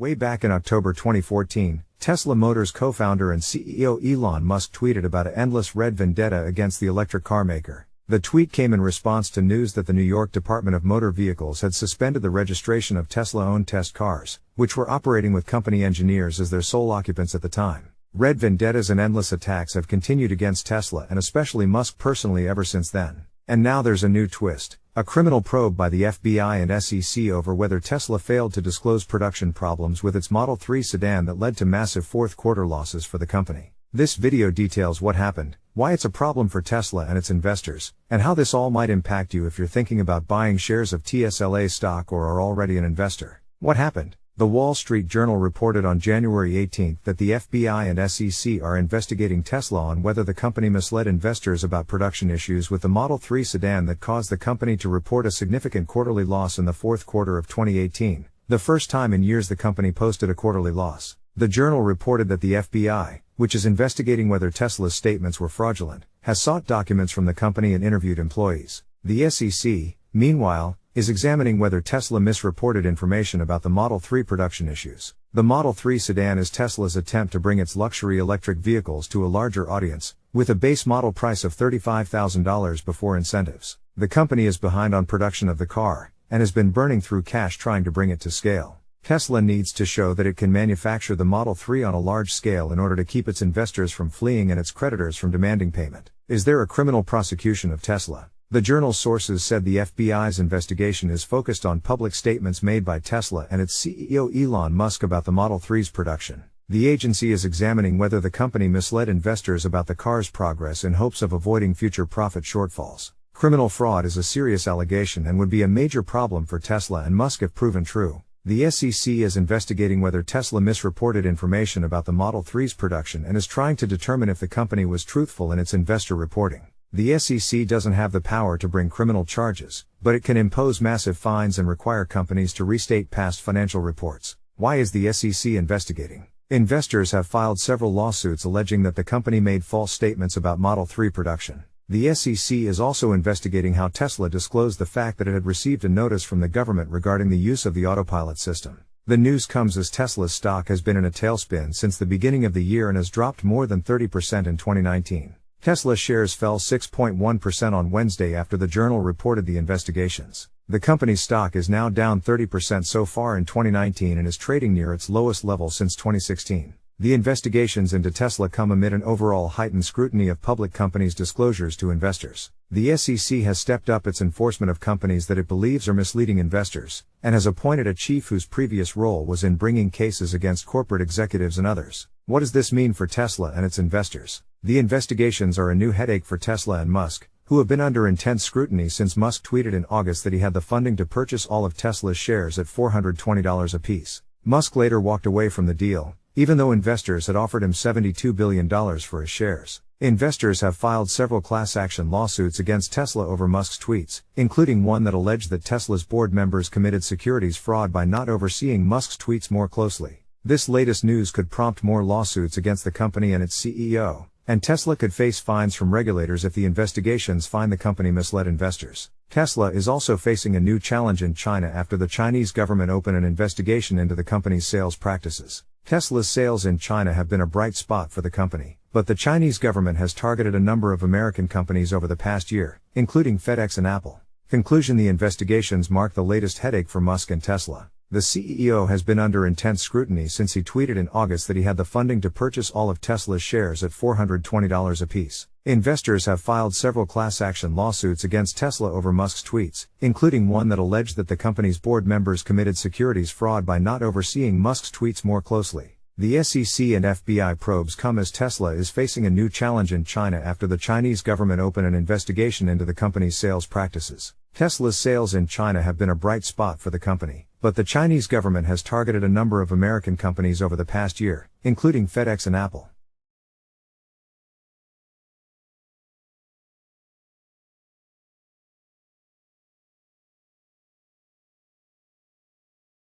Way back in October 2014, Tesla Motors co-founder and CEO Elon Musk tweeted about an endless red vendetta against the electric car maker. The tweet came in response to news that the New York Department of Motor Vehicles had suspended the registration of Tesla-owned test cars, which were operating with company engineers as their sole occupants at the time. Red vendettas and endless attacks have continued against Tesla and especially Musk personally ever since then. And now there's a new twist. A criminal probe by the FBI and SEC over whether Tesla failed to disclose production problems with its Model 3 sedan that led to massive fourth-quarter losses for the company. This video details what happened, why it's a problem for Tesla and its investors, and how this all might impact you if you're thinking about buying shares of TSLA stock or are already an investor. What happened? The Wall Street Journal reported on January 18 that the FBI and SEC are investigating Tesla on whether the company misled investors about production issues with the Model 3 sedan that caused the company to report a significant quarterly loss in the fourth quarter of 2018, the first time in years the company posted a quarterly loss. The Journal reported that the FBI, which is investigating whether Tesla's statements were fraudulent, has sought documents from the company and interviewed employees. The SEC, meanwhile, is examining whether Tesla misreported information about the Model 3 production issues. The Model 3 sedan is Tesla's attempt to bring its luxury electric vehicles to a larger audience, with a base model price of $35,000 before incentives. The company is behind on production of the car, and has been burning through cash trying to bring it to scale. Tesla needs to show that it can manufacture the Model 3 on a large scale in order to keep its investors from fleeing and its creditors from demanding payment. Is there a criminal prosecution of Tesla? The Journal's sources said the FBI's investigation is focused on public statements made by Tesla and its CEO Elon Musk about the Model 3's production. The agency is examining whether the company misled investors about the car's progress in hopes of avoiding future profit shortfalls. Criminal fraud is a serious allegation and would be a major problem for Tesla and Musk if proven true. The SEC is investigating whether Tesla misreported information about the Model 3's production and is trying to determine if the company was truthful in its investor reporting. The SEC doesn't have the power to bring criminal charges, but it can impose massive fines and require companies to restate past financial reports. Why is the SEC investigating? Investors have filed several lawsuits alleging that the company made false statements about Model 3 production. The SEC is also investigating how Tesla disclosed the fact that it had received a notice from the government regarding the use of the autopilot system. The news comes as Tesla's stock has been in a tailspin since the beginning of the year and has dropped more than 30% in 2019. Tesla shares fell 6.1% on Wednesday after the Journal reported the investigations. The company's stock is now down 30% so far in 2019 and is trading near its lowest level since 2016. The investigations into Tesla come amid an overall heightened scrutiny of public companies' disclosures to investors. The SEC has stepped up its enforcement of companies that it believes are misleading investors, and has appointed a chief whose previous role was in bringing cases against corporate executives and others. What does this mean for Tesla and its investors? The investigations are a new headache for Tesla and Musk, who have been under intense scrutiny since Musk tweeted in August that he had the funding to purchase all of Tesla's shares at $420 apiece. Musk later walked away from the deal, even though investors had offered him $72 billion for his shares. Investors have filed several class action lawsuits against Tesla over Musk's tweets, including one that alleged that Tesla's board members committed securities fraud by not overseeing Musk's tweets more closely. This latest news could prompt more lawsuits against the company and its CEO, and Tesla could face fines from regulators if the investigations find the company misled investors. Tesla is also facing a new challenge in China after the Chinese government opened an investigation into the company's sales practices. Tesla's sales in China have been a bright spot for the company, but the Chinese government has targeted a number of American companies over the past year, including FedEx and Apple. Conclusion: the investigations mark the latest headache for Musk and Tesla. The CEO has been under intense scrutiny since he tweeted in August that he had the funding to purchase all of Tesla's shares at $420 apiece. Investors have filed several class action lawsuits against Tesla over Musk's tweets, including one that alleged that the company's board members committed securities fraud by not overseeing Musk's tweets more closely. The SEC and FBI probes come as Tesla is facing a new challenge in China after the Chinese government opened an investigation into the company's sales practices. Tesla's sales in China have been a bright spot for the company, but the Chinese government has targeted a number of American companies over the past year, including FedEx and Apple.